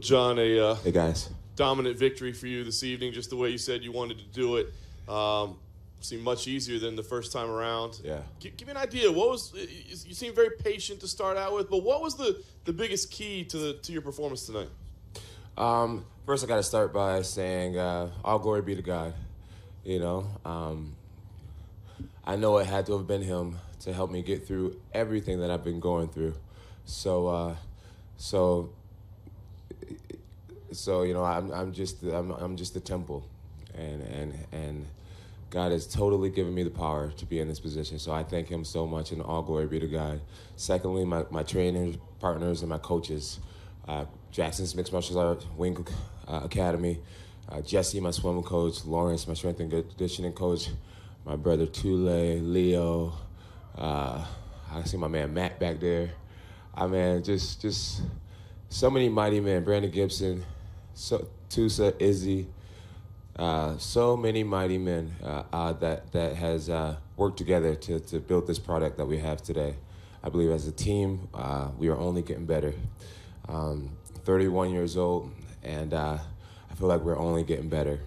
John, Hey, guys. dominant victory for you this evening, just the way you said you wanted to do it. Seemed much easier than the first time around. Yeah. Give me an idea. What was you seemed very patient to start out with, but what was the biggest key to your performance tonight? First, I got to start by saying all glory be to God. You know, I know it had to have been Him to help me get through everything that I've been going through. So you know, I'm just the temple, and God has totally given me the power to be in this position. So I thank Him so much, and all glory be to God. Secondly, my trainers, partners, and my coaches, Jackson's Mixed Martial Arts Wing Academy, Jesse, my swimming coach, Lawrence, my strength and conditioning coach, my brother Tule, Leo. I see my man Matt back there. I mean, just so many mighty men. Brandon Gibson, Tusa, Izzy. So many mighty men that has worked together to build this product that we have today. I believe as a team, we are only getting better. 31 years old, and I feel like we're only getting better.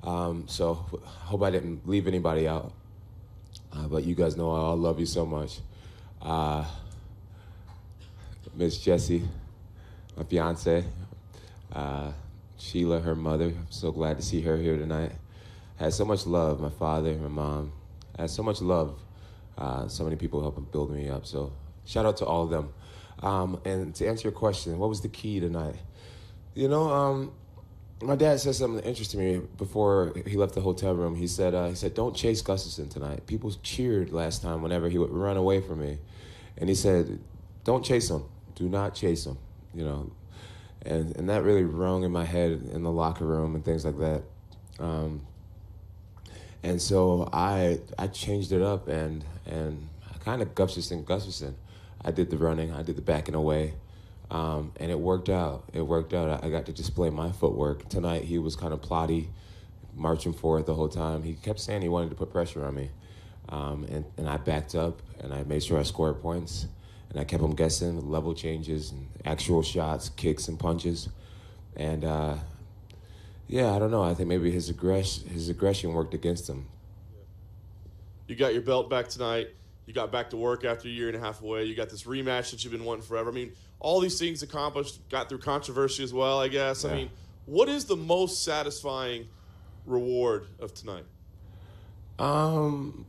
So hope I didn't leave anybody out. But you guys know I all love you so much. Miss Jessie, my fiance. Sheila, her mother. I'm so glad to see her here tonight. Had so much love, my father, my mom. Had so much love. So many people helping build me up. So shout out to all of them. And to answer your question, what was the key tonight? You know, my dad said something that interested me before he left the hotel room. He said, don't chase Gustafsson tonight. People cheered last time whenever he would run away from me. And he said, don't chase him. Do not chase him, you know. And that really rung in my head in the locker room and things like that. And so I changed it up and I kind of Gustafsson. I did the running, I did the backing away, and it worked out. I got to display my footwork. Tonight he was kind of plotty, marching forward the whole time. He kept saying he wanted to put pressure on me. And I backed up and I made sure I scored points. And I kept him guessing with level changes and actual shots, kicks and punches. And yeah, I don't know. I think maybe his aggression worked against him. You got your belt back tonight. You got back to work after a year and a half away. You got this rematch that you've been wanting forever. I mean, all these things accomplished, got through controversy as well, I guess. Yeah. I mean, what is the most satisfying reward of tonight? To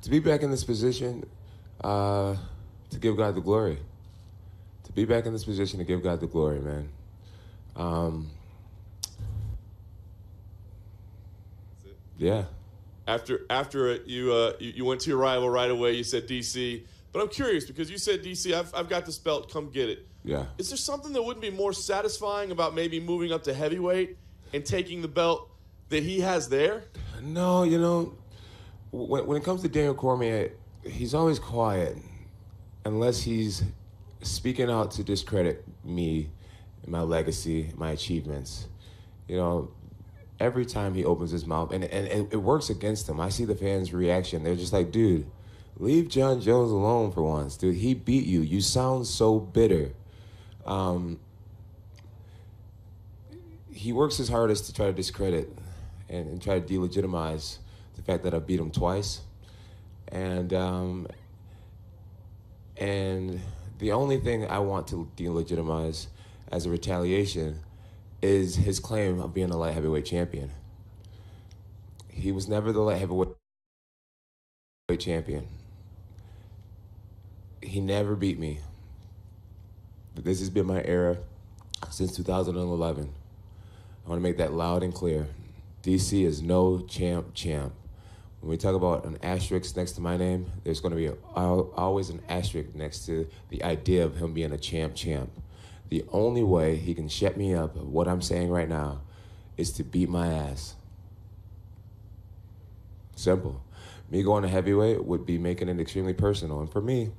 be back in this position, to give God the glory. To be back in this position to give God the glory, man. Yeah. After you went to your rival right away, you said DC. But I'm curious because you said DC, I've got this belt, come get it. Yeah. Is there something that wouldn't be more satisfying about maybe moving up to heavyweight and taking the belt that he has there? No, you know, when it comes to Daniel Cormier, he's always quiet unless he's speaking out to discredit me, my legacy, my achievements. You know, every time he opens his mouth, and it works against him. I see the fans' reaction. They're just like, dude, leave Jon Jones alone for once. Dude, he beat you. You sound so bitter. He works his hardest to try to discredit and try to delegitimize the fact that I beat him twice. And the only thing I want to delegitimize as a retaliation is his claim of being a light heavyweight champion. He was never the light heavyweight champion. He never beat me. This has been my era since 2011. I want to make that loud and clear. DC is no champ. When we talk about an asterisk next to my name, there's going to be always an asterisk next to the idea of him being a champ. The only way he can shut me up of what I'm saying right now is to beat my ass. Simple. Me going to heavyweight would be making it extremely personal. And for me,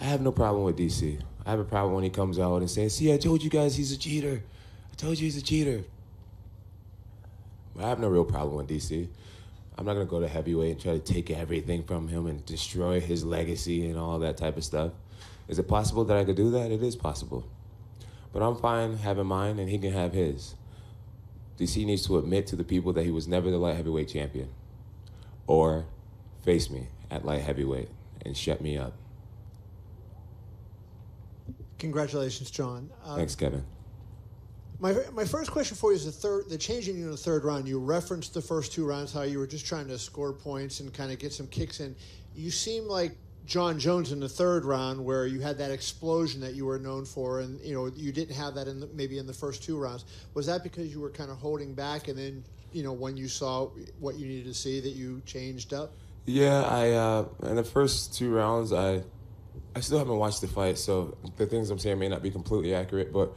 I have no problem with DC. I have a problem when he comes out and says, see, I told you guys he's a cheater. I told you he's a cheater. But I have no real problem with DC. I'm not going to go to heavyweight and try to take everything from him and destroy his legacy and all that type of stuff. Is it possible that I could do that? It is possible. But I'm fine having mine, and he can have his. DC needs to admit to the people that he was never the light heavyweight champion, or face me at light heavyweight and shut me up. Congratulations, John. Thanks, Kevin. My first question for you is the changing in the third round. You referenced the first 2 rounds, how you were just trying to score points and kind of get some kicks in. You seem like Jon Jones in the third round, where you had that explosion that you were known for, and you didn't have that maybe in the first 2 rounds. Was that because you were kind of holding back, and then when you saw what you needed to see, that you changed up? Yeah, I in the first 2 rounds, I still haven't watched the fight, so the things I'm saying may not be completely accurate, but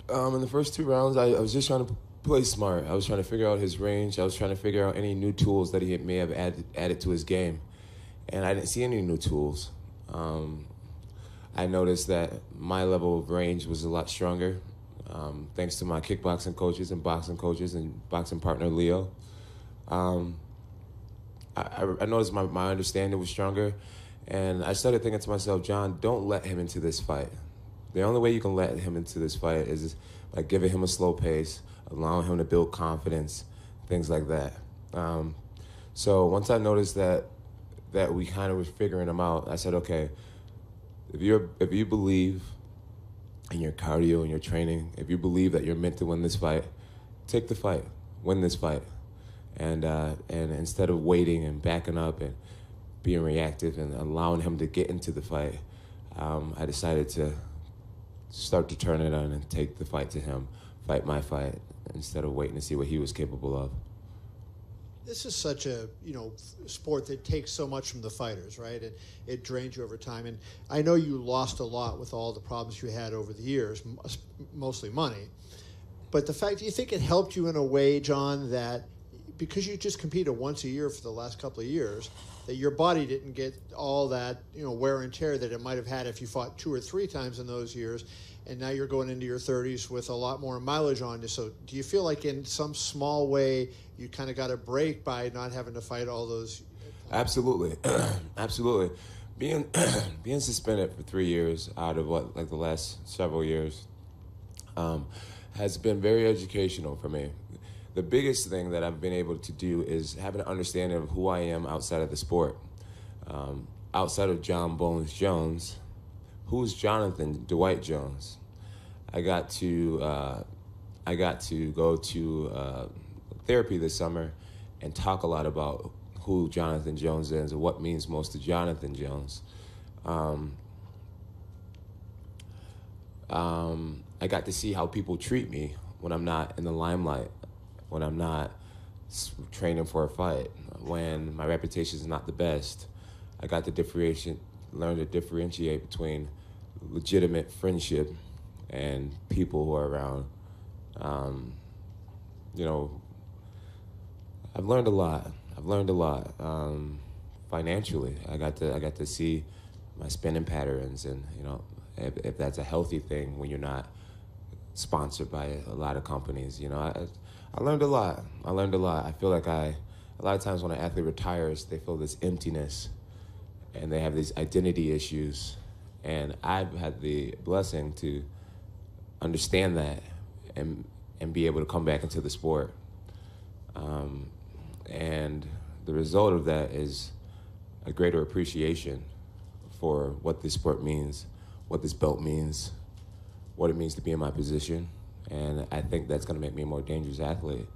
in the first 2 rounds, I was just trying to play smart. I was trying to figure out his range. I was trying to figure out any new tools that he may have added to his game. And I didn't see any new tools. I noticed that my level of range was a lot stronger, thanks to my kickboxing coaches and boxing partner, Leo. I noticed my understanding was stronger, and I started thinking to myself, John, don't let him into this fight. The only way you can let him into this fight is by giving him a slow pace, allowing him to build confidence, things like that. So once I noticed that we kind of were figuring him out, I said, okay, if you believe in your cardio and your training, if you believe that you're meant to win this fight, take the fight, win this fight. And instead of waiting and backing up and being reactive and allowing him to get into the fight, I decided to start to turn it on and take the fight to him, fight my fight, instead of waiting to see what he was capable of. This is such a sport that takes so much from the fighters, right? And it drains you over time. And I know you lost a lot with all the problems you had over the years, mostly money. But the fact, do you think it helped you in a way, John, that because you just competed once a year for the last couple of years, that your body didn't get all that wear and tear that it might have had if you fought 2 or 3 times in those years, and now you're going into your 30s with a lot more mileage on you. So do you feel like in some small way you kind of got a break by not having to fight all those? Absolutely. Absolutely. Being suspended for 3 years out of the last several years has been very educational for me. The biggest thing that I've been able to do is have an understanding of who I am outside of the sport. Outside of John Bones Jones, who's Jonathan Dwight Jones? I got to go to therapy this summer and talk a lot about who Jonathan Jones is and what means most to Jonathan Jones. I got to see how people treat me when I'm not in the limelight, when I'm not training for a fight, when my reputation is not the best. I got to learn to differentiate between legitimate friendship and people who are around. I've learned a lot. Financially, I got to see my spending patterns, and if that's a healthy thing when you're not sponsored by a lot of companies. I learned a lot. I feel like a lot of times when an athlete retires, they feel this emptiness and they have these identity issues. And I've had the blessing to understand that and be able to come back into the sport. And the result of that is a greater appreciation for what this sport means, what this belt means, what it means to be in my position. And I think that's going to make me a more dangerous athlete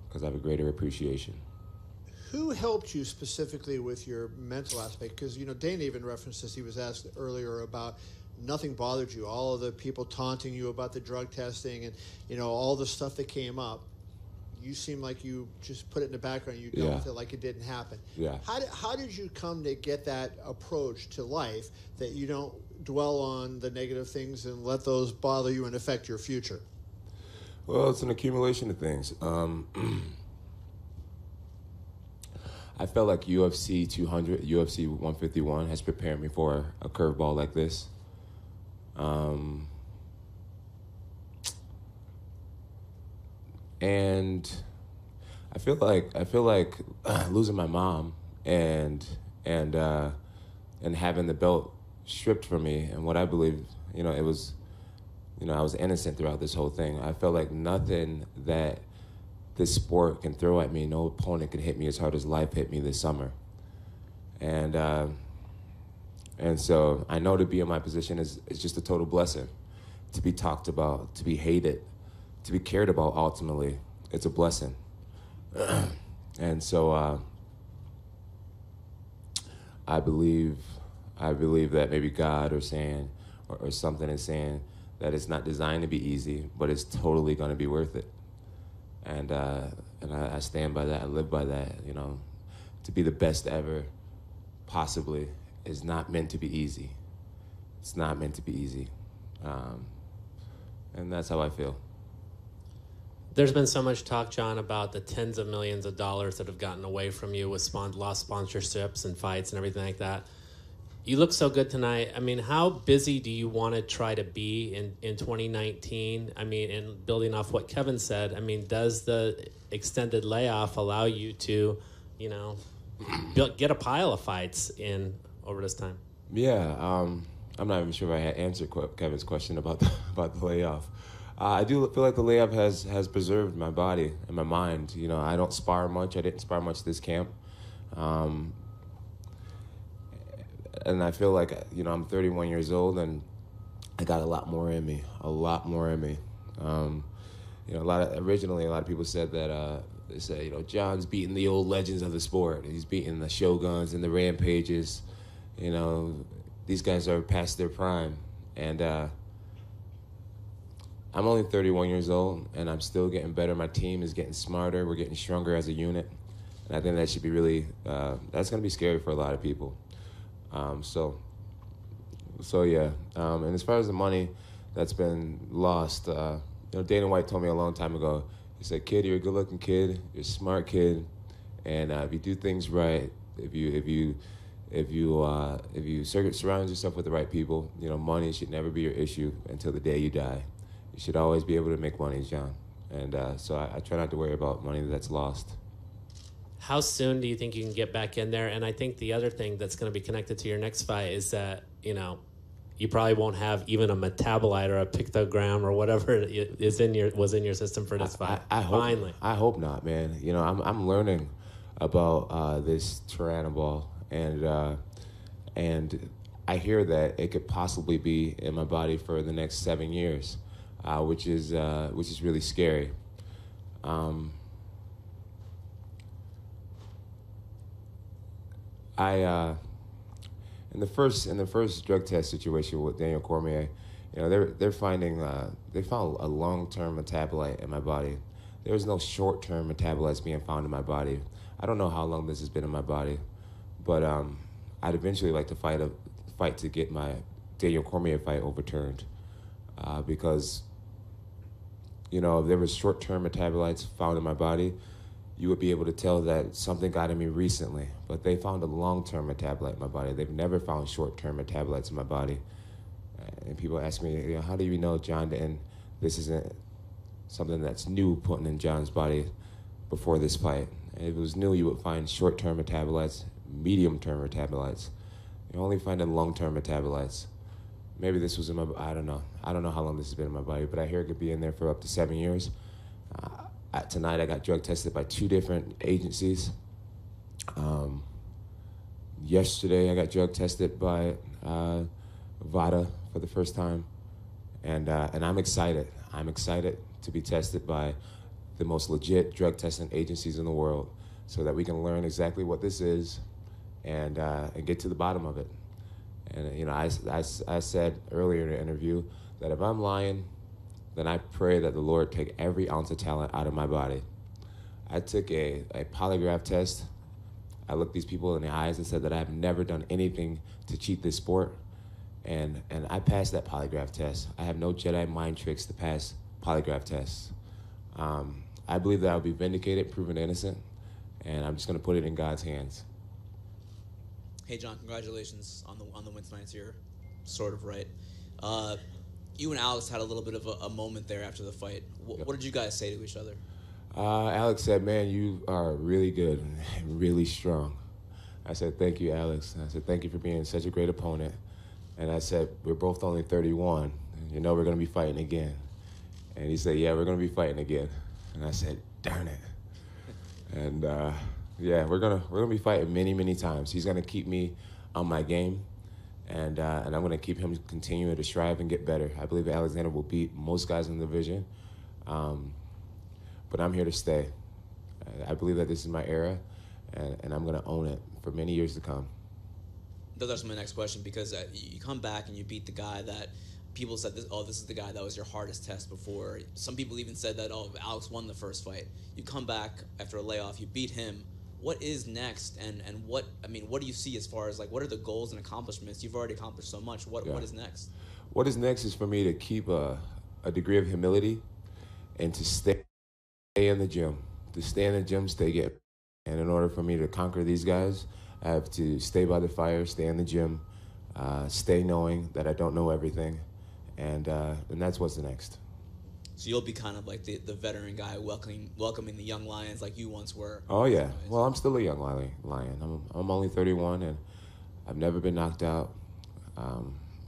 because I have a greater appreciation. Who helped you specifically with your mental aspect? Because, Dana even referenced this. He was asked earlier about nothing bothered you. All of the people taunting you about the drug testing and, all the stuff that came up. You seem like you just put it in the background. You dealt with it like it didn't happen. Yeah. How did you come to get that approach to life that you don't dwell on the negative things and let those bother you and affect your future? Well, it's an accumulation of things. I felt like UFC 200, UFC 151 has prepared me for a curveball like this. And I feel like losing my mom and having the belt stripped from me, and what I believe, it was, I was innocent throughout this whole thing. I felt like nothing that this sport can throw at me, no opponent can hit me as hard as life hit me this summer. And so I know to be in my position is just a total blessing. To be talked about, to be hated, to be cared about ultimately, it's a blessing. And so I believe that maybe God or something is saying that it's not designed to be easy, but it's totally going to be worth it. And I stand by that. I live by that. To be the best ever, possibly, is not meant to be easy. It's not meant to be easy. And that's how I feel. There's been so much talk, John, about the tens of millions of dollars that have gotten away from you with lost sponsorships and fights and everything like that. You look so good tonight. I mean, how busy do you want to try to be in 2019? I mean, and building off what Kevin said, I mean, does the extended layoff allow you to, get a pile of fights in over this time? Yeah, I'm not even sure if I had answered Kevin's question about the layoff. I do feel like the layoff has preserved my body and my mind. I don't spar much. I didn't spar much this camp. And I feel like, I'm 31 years old and I got a lot more in me. Originally a lot of people said that, they said, John's beating the old legends of the sport. He's beating the Shoguns and the Rampages. These guys are past their prime. And I'm only 31 years old and I'm still getting better. My team is getting smarter. We're getting stronger as a unit. And I think that should be really, that's going to be scary for a lot of people. So yeah. And as far as the money that's been lost, Dana White told me a long time ago, he said, "Kid, you're a good-looking kid, you're a smart kid, and if you do things right, if you surround yourself with the right people, money should never be your issue until the day you die. You should always be able to make money, John." And so I try not to worry about money that's lost. How soon do you think you can get back in there? And I think the other thing that's going to be connected to your next fight is that, you probably won't have even a metabolite or a pictogram or whatever was in your system for this fight. I hope not, man. I'm learning about this Tyranobol, and I hear that it could possibly be in my body for the next 7 years, which is really scary. In the first drug test situation with Daniel Cormier, they found a long-term metabolite in my body. There's no short-term metabolites being found in my body. I don't know how long this has been in my body, but I'd eventually like to fight to get my Daniel Cormier fight overturned, because if there was short-term metabolites found in my body, you would be able to tell that something got in me recently. But they found a long-term metabolite in my body. They've never found short-term metabolites in my body. And people ask me, how do you know, John, and this isn't something that's new putting in John's body before this fight? And if it was new, you would find short-term metabolites, medium-term metabolites. You only find long-term metabolites. Maybe this was in my, I don't know. I don't know how long this has been in my body, but I hear it could be in there for up to 7 years. Tonight I got drug tested by 2 different agencies. Yesterday I got drug tested by VADA for the first time, and I'm excited. I'm excited to be tested by the most legit drug testing agencies in the world, so that we can learn exactly what this is, and get to the bottom of it. And I said earlier in the interview that if I'm lying, then I pray that the Lord take every ounce of talent out of my body. I took a polygraph test. I looked these people in the eyes and said that I have never done anything to cheat this sport. And I passed that polygraph test. I have no Jedi mind tricks to pass polygraph tests. I believe that I'll be vindicated, proven innocent, and I'm just going to put it in God's hands. Hey, John, congratulations on the win tonight. You're sort of right. You and Alex had a little bit of a moment there after the fight. What did you guys say to each other? Alex said, "Man, you are really good and really strong." I said, "Thank you, Alex." I said, "Thank you for being such a great opponent." And I said, we're both only 31. You know we're going to be fighting again. And he said, yeah, we're going to be fighting again. And I said, darn it. And yeah, we're gonna be fighting many, many times. He's gonna keep me on my game, and I'm gonna keep him continuing to strive and get better. I believe Alexander will beat most guys in the division, but I'm here to stay. I believe that this is my era, and I'm gonna own it for many years to come. That's my next question, because you come back and you beat the guy that people said, this is the guy that was your hardest test before. Some people even said that, Alex won the first fight. You come back after a layoff, you beat him. What is next, and what do you see as far as, like, what are the goals and accomplishments? You've already accomplished so much. What is next? What is next is for me to keep a degree of humility and to stay in the gym. To stay in the gym, stay get. And in order for me to conquer these guys, I have to stay by the fire, stay in the gym, stay knowing that I don't know everything. And that's what's next. So you'll be kind of like the veteran guy welcoming the young lions like you once were. Oh, yeah. Well, I'm still a young lion. I'm only 31, and I've never been knocked out.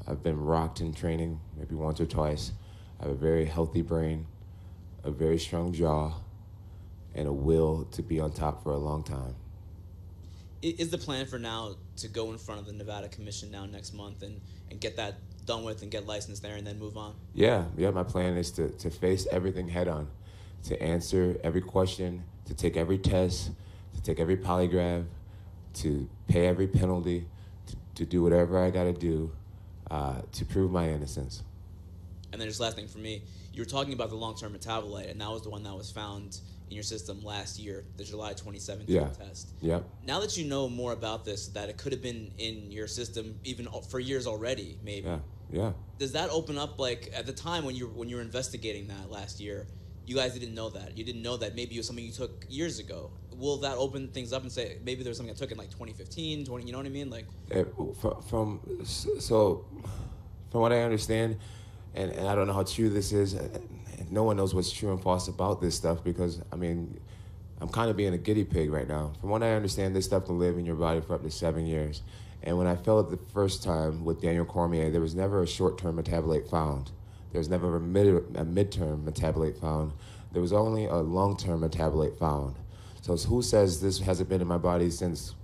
I've been rocked in training maybe once or twice. I have a very healthy brain, a very strong jaw, and a will to be on top for a long time. Is the plan for now to go in front of the Nevada Commission now next month and get that done with and get licensed there and then move on? Yeah, my plan is to face everything head on, to answer every question, to take every test, to take every polygraph, to pay every penalty, to do whatever I got to do to prove my innocence. And then just last thing for me, you were talking about the long-term metabolite, and that was the one that was found in your system last year, the July 2017 test. Yep. Now that you know more about this, that it could have been in your system even for years already, maybe. Yeah. Does that open up, like, at the time when you were investigating that last year, you guys didn't know that. You didn't know that maybe it was something you took years ago. Will that open things up and say maybe there was something I took in like 2015, you know what I mean? Like, from what I understand, and I don't know how true this is, no one knows what's true and false about this stuff, because, I'm kind of being a guinea pig right now. From what I understand, this stuff can live in your body for up to 7 years. And when I felt it the first time with Daniel Cormier, there was never a short-term metabolite found. There was never a mid-term metabolite found. There was only a long-term metabolite found. So who says this hasn't been in my body since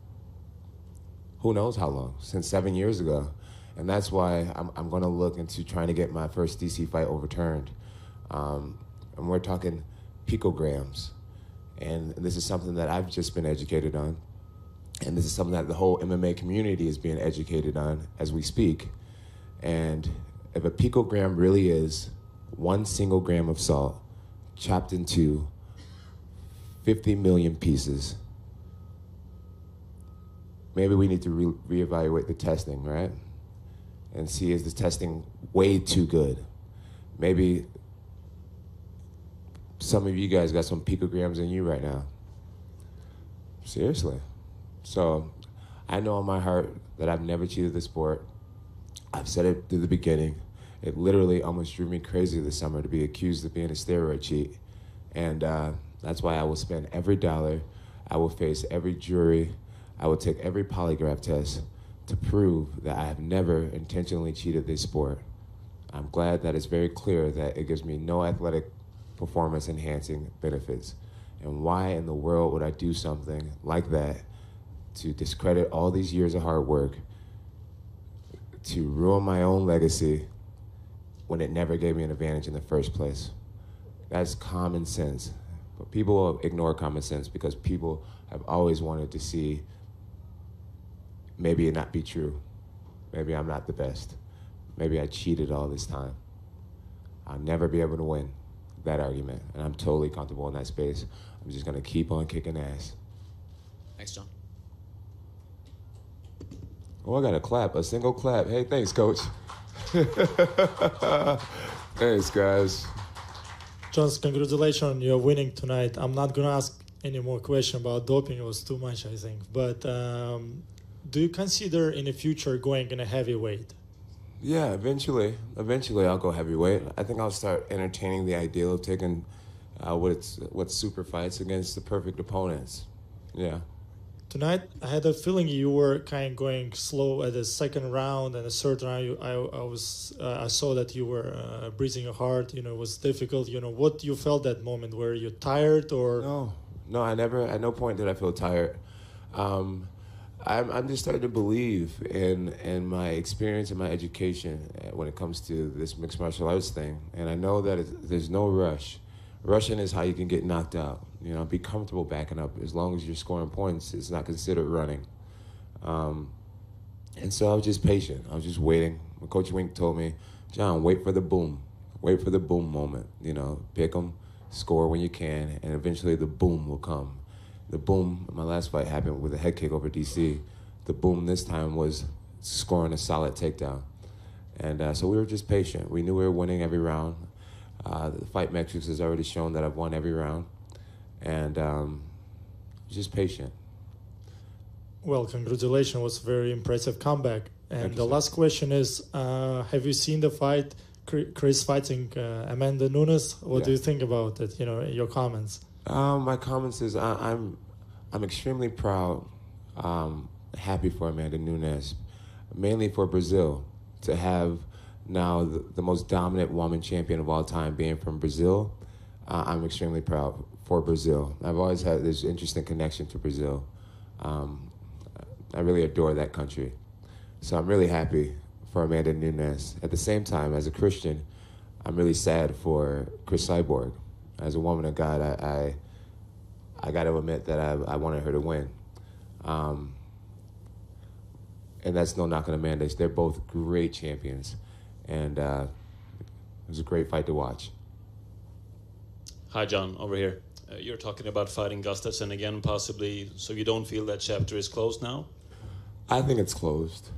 who knows how long, since 7 years ago? And that's why I'm going to look into trying to get my first DC fight overturned. And we're talking picograms. And this is something that I've just been educated on. And this is something that the whole MMA community is being educated on as we speak. And if a picogram really is 1 single gram of salt chopped into 50 million pieces, maybe we need to reevaluate the testing, right? And see, is the testing way too good? Maybe some of you guys got some picograms in you right now. Seriously. So I know in my heart that I've never cheated the sport. I've said it through the beginning. It literally almost drove me crazy this summer to be accused of being a steroid cheat. And that's why I will spend every dollar. I will face every jury. I will take every polygraph test to prove that I have never intentionally cheated this sport. I'm glad that it's very clear that it gives me no athletic performance enhancing benefits. And why in the world would I do something like that to discredit all these years of hard work, to ruin my own legacy when it never gave me an advantage in the first place? That's common sense. But people ignore common sense because people have always wanted to see maybe it not be true. Maybe I'm not the best. Maybe I cheated all this time. I'll never be able to win that argument, and I'm totally comfortable in that space. I'm just gonna keep on kicking ass. Thanks, John. Oh, I got a clap, a single clap. Hey, thanks, coach. Thanks, guys. John, congratulations on your winning tonight. I'm not going to ask any more questions about doping. It was too much, I think. But do you consider in the future going in a heavyweight? Yeah, eventually I'll go heavyweight. I think I'll start entertaining the idea of taking what's super fights against the perfect opponents. Yeah. Tonight, I had a feeling you were kind of going slow at the second round, and the third round, I saw that you were breathing hard. You know, it was difficult. You know, what you felt that moment? Were you tired or? No, I never. At no point did I feel tired. I'm just starting to believe in my experience and my education when it comes to this mixed martial arts thing, and I know that there's no rush. Rushing is how you can get knocked out. You know, be comfortable backing up. As long as you're scoring points, it's not considered running. And so I was just patient. I was just waiting. Coach Wink told me, John, wait for the boom. Wait for the boom moment. You know, pick them, score when you can, and eventually the boom will come. The boom, my last fight happened with a head kick over DC. The boom this time was scoring a solid takedown. And so we were just patient. We knew we were winning every round. The fight metrics has already shown that I've won every round. And just patient. Well, congratulations. It was a very impressive comeback. And the last question is, have you seen the fight, Chris fighting Amanda Nunes? What do you think about it? You know, your comments. My comments is I'm extremely proud, happy for Amanda Nunes, mainly for Brazil, to have now the most dominant woman champion of all time being from Brazil. I'm extremely proud for Brazil. I've always had this interesting connection to Brazil. I really adore that country. So I'm really happy for Amanda Nunes. At the same time, as a Christian, I'm really sad for Chris Cyborg. As a woman of God, I got to admit that I wanted her to win. And that's no knock on Amanda. They're both great champions. And it was a great fight to watch. Hi, John, over here. You're talking about fighting Gustafsson again, possibly, so you don't feel that chapter is closed now? I think it's closed.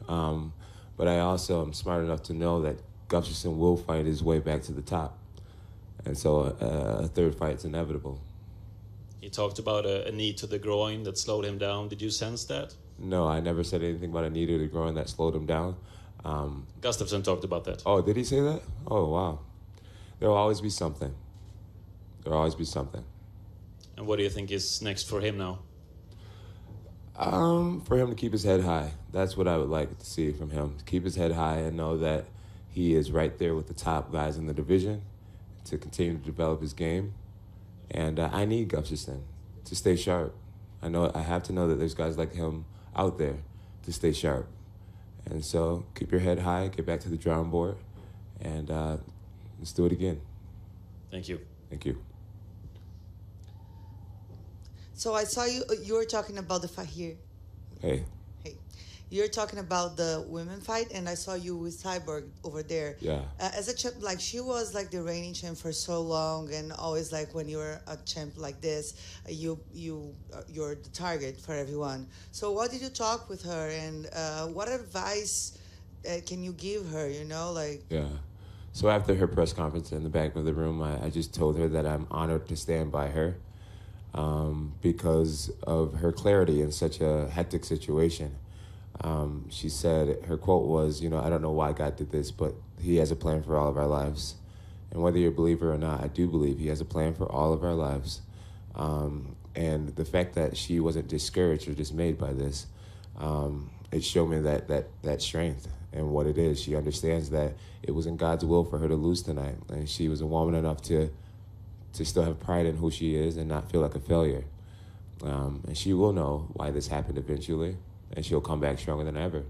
But I also am smart enough to know that Gustafsson will fight his way back to the top. And so a third fight's inevitable. He talked about a knee to the groin that slowed him down. Did you sense that? No, I never said anything about a knee to the groin that slowed him down. Gustafsson talked about that. Oh, did he say that? Oh, wow. There will always be something. There will always be something. And what do you think is next for him now? For him to keep his head high. That's what I would like to see from him. To keep his head high and know that he is right there with the top guys in the division, to continue to develop his game. And I need Gustafsson to stay sharp. I have to know that there's guys like him out there to stay sharp. And so keep your head high, get back to the drawing board, and let's do it again. Thank you. Thank you. So I saw you were talking about the fight here. Hey. Hey. You're talking about the women fight, and I saw you with Cyborg over there. Yeah. As a champ, like she was like the reigning champ for so long, and always like when you're a champ like this, you're the target for everyone. So what did you talk with her, and what advice can you give her? You know, like. Yeah. So after her press conference in the back of the room, I just told her that I'm honored to stand by her because of her clarity in such a hectic situation. She said, her quote was, I don't know why God did this, but he has a plan for all of our lives. And whether you're a believer or not, I do believe he has a plan for all of our lives. And the fact that she wasn't discouraged or dismayed by this, it showed me that strength and what it is. She understands that it was in God's will for her to lose tonight. And she was a woman enough to still have pride in who she is and not feel like a failure. And she will know why this happened eventually. And she'll come back stronger than ever.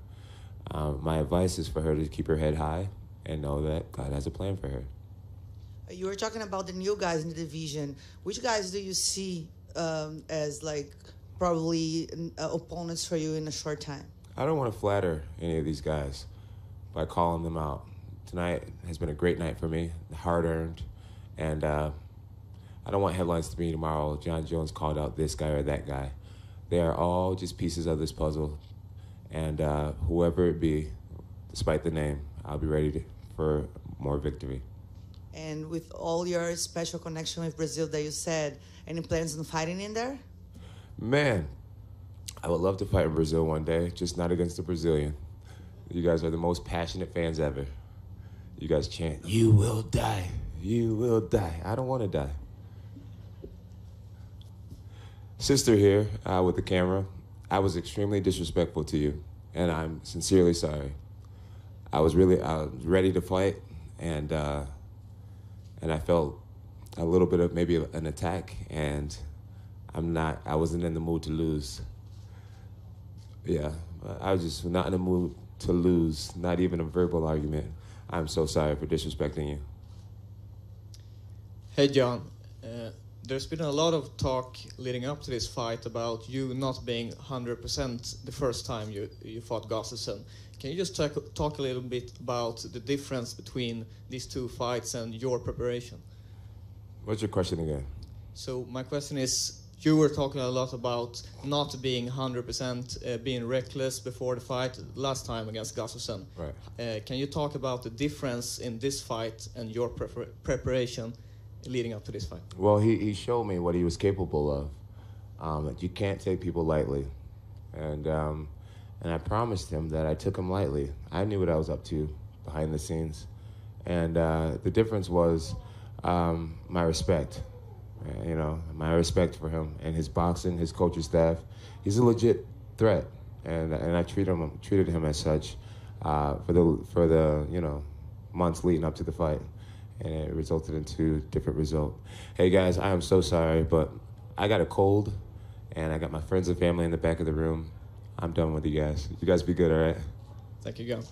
My advice is for her to keep her head high and know that God has a plan for her. You were talking about the new guys in the division. Which guys do you see as like probably opponents for you in a short time? I don't want to flatter any of these guys by calling them out. Tonight has been a great night for me, hard-earned. And I don't want headlines to be tomorrow, Jon Jones called out this guy or that guy. They are all just pieces of this puzzle. And whoever it be, despite the name, I'll be ready for more victory. And with all your special connection with Brazil that you said, any plans on fighting in there? Man, I would love to fight in Brazil one day, just not against a Brazilian. You guys are the most passionate fans ever. You guys chant, "You will die, you will die." I don't want to die. sister here with the camera, I was extremely disrespectful to you, and I'm sincerely sorry. I was ready to fight, and I felt a little bit of maybe an attack, and I wasn't in the mood to lose. Yeah, I was just not in the mood to lose, not even a verbal argument. I'm so sorry for disrespecting you. Hey, John. There's been a lot of talk leading up to this fight about you not being 100% the first time you fought Gustafsson. Can you just talk a little bit about the difference between these two fights and your preparation? What's your question again? So my question is, you were talking a lot about not being 100%, being reckless before the fight last time against Gustafsson. Right. Can you talk about the difference in this fight and your preparation leading up to this fight? Well, he showed me what he was capable of. That you can't take people lightly, and I promised him that I took him lightly. I knew what I was up to behind the scenes, and the difference was my respect. You know, my respect for him and his boxing, his coaching staff. He's a legit threat, and I treated him as such for the months leading up to the fight. And it resulted into a different result. Hey guys, I am so sorry, but I got a cold, and I got my friends and family in the back of the room. I'm done with you guys. You guys be good, all right? Thank you, John.